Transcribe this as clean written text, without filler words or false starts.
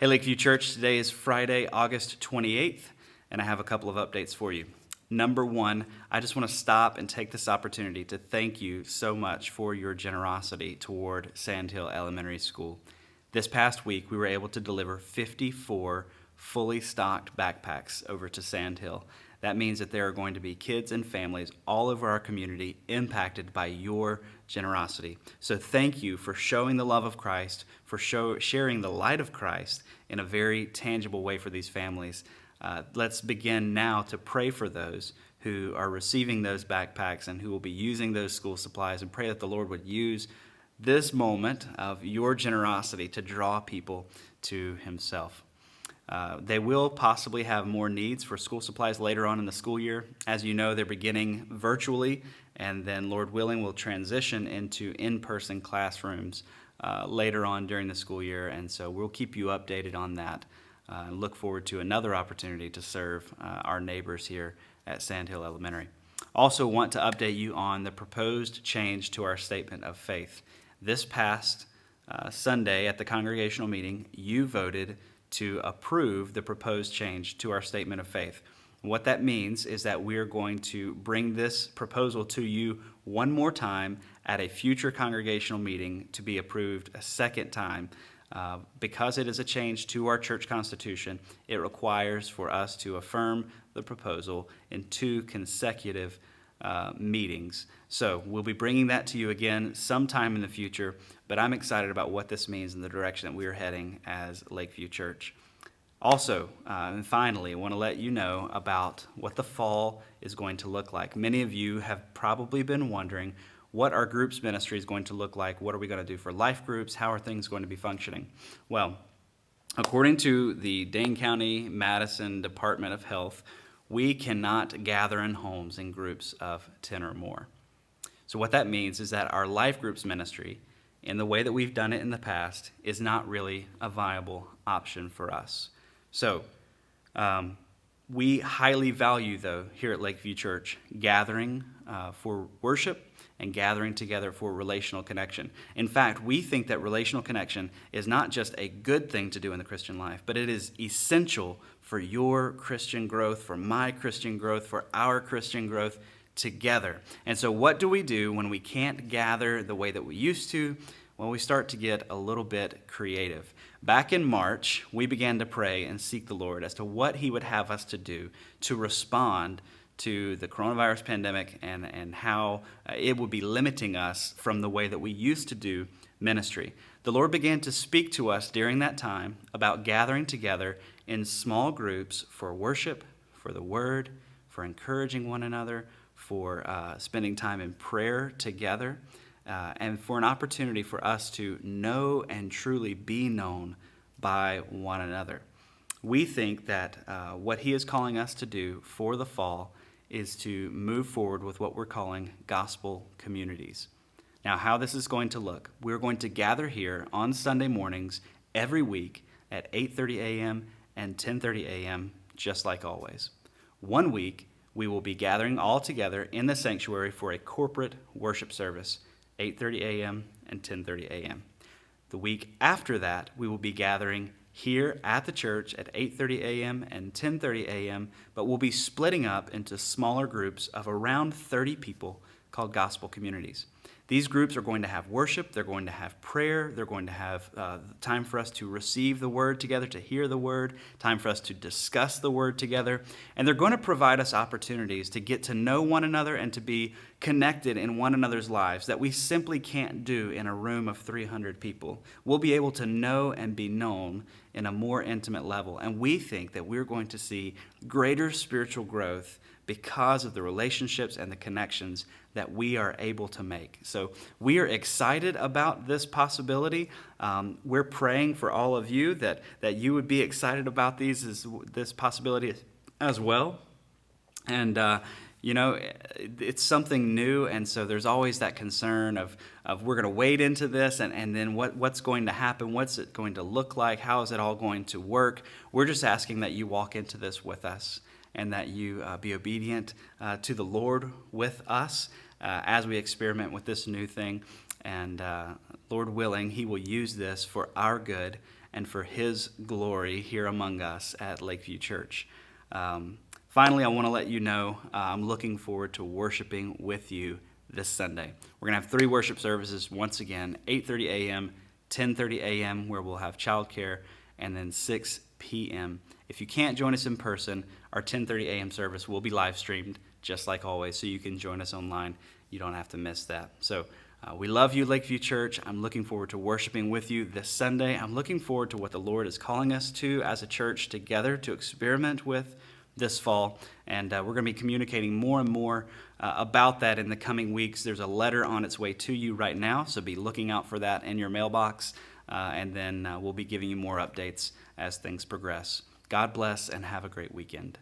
Hey, Lakeview Church, today is Friday, August 28th, and I have a couple of updates for you. Number one, I just want to stop and take this opportunity to thank you so much for your generosity toward Sandhill Elementary School. This past week, we were able to deliver 54 fully stocked backpacks over to Sandhill. That means that there are going to be kids and families all over our community impacted by your generosity. So thank you for showing the love of Christ, for sharing the light of Christ in a very tangible way for these families. Let's begin now to pray for those who are receiving those backpacks and who will be using those school supplies, and pray that the Lord would use this moment of your generosity to draw people to Himself. They will possibly have more needs for school supplies later on in the school year. As you know, they're beginning virtually, and then, Lord willing, will transition into in-person classrooms later on during the school year, and so we'll keep you updated on that. Look forward to another opportunity to serve our neighbors here at Sandhill Elementary. Also want to update you on the proposed change to our statement of faith. This past Sunday at the congregational meeting, you voted to approve the proposed change to our statement of faith. What that means is that we're going to bring this proposal to you one more time at a future congregational meeting to be approved a second time. Because it is a change to our church constitution, it requires for us to affirm the proposal in 2 consecutive meetings. So we'll be bringing that to you again sometime in the future, but I'm excited about what this means in the direction that we are heading as Lakeview Church. Also, and finally, I want to let you know about what the fall is going to look like. Many of you have probably been wondering what our groups ministry is going to look like. What are we going to do for life groups? How are things going to be functioning? Well, according to the Dane County Madison Department of Health, we cannot gather in homes in groups of 10 or more. So what that means is that our life groups ministry, in the way that we've done it in the past, is not really a viable option for us. So we highly value, though, here at Lakeview Church, gathering for worship and gathering together for relational connection. In fact, we think that relational connection is not just a good thing to do in the Christian life, but it is essential for your Christian growth, for my Christian growth, for our Christian growth together. And so what do we do when we can't gather the way that we used to? Well, we start to get a little bit creative. Back in March, we began to pray and seek the Lord as to what He would have us to do to respond to the coronavirus pandemic and how it would be limiting us from the way that we used to do ministry. The Lord began to speak to us during that time about gathering together in small groups for worship, for the Word, for encouraging one another, for spending time in prayer together, and for an opportunity for us to know and truly be known by one another. We think that what He is calling us to do for the fall is to move forward with what we're calling gospel communities. Now, how this is going to look, we're going to gather here on Sunday mornings every week at 8:30 a.m. and 10:30 a.m., just like always. One week, we will be gathering all together in the sanctuary for a corporate worship service, 8:30 a.m. and 10:30 a.m. The week after that, we will be gathering here at the church at 8:30 a.m. and 10:30 a.m., but we'll be splitting up into smaller groups of around 30 people called gospel communities. These groups are going to have worship, they're going to have prayer, they're going to have time for us to receive the Word together, to hear the Word, time for us to discuss the Word together, and they're going to provide us opportunities to get to know one another and to be connected in one another's lives that we simply can't do in a room of 300 people. We'll be able to know and be known in a more intimate level, and we think that we're going to see greater spiritual growth because of the relationships and the connections that we are able to make. So we are excited about this possibility. We're praying for all of you that you would be excited about this possibility as well. And it's something new, and so there's always that concern of we're going to wade into this, and then what's going to happen? What's it going to look like? How is it all going to work? We're just asking that you walk into this with us, and that you be obedient to the Lord with us as we experiment with this new thing. And Lord willing, He will use this for our good and for his glory here among us at Lakeview Church. Finally, I want to let you know I'm looking forward to worshiping with you this Sunday. We're going to have 3 worship services once again, 8:30 a.m., 10:30 a.m., where we'll have childcare, and then 6 p.m. If you can't join us in person, our 10:30 a.m. service will be live streamed, just like always, so you can join us online. You don't have to miss that. So we love you, Lakeview Church. I'm looking forward to worshiping with you this Sunday. I'm looking forward to what the Lord is calling us to as a church together to experiment with this fall, and we're going to be communicating more and more about that in the coming weeks. There's a letter on its way to you right now, so be looking out for that in your mailbox, and then we'll be giving you more updates as things progress. God bless and have a great weekend.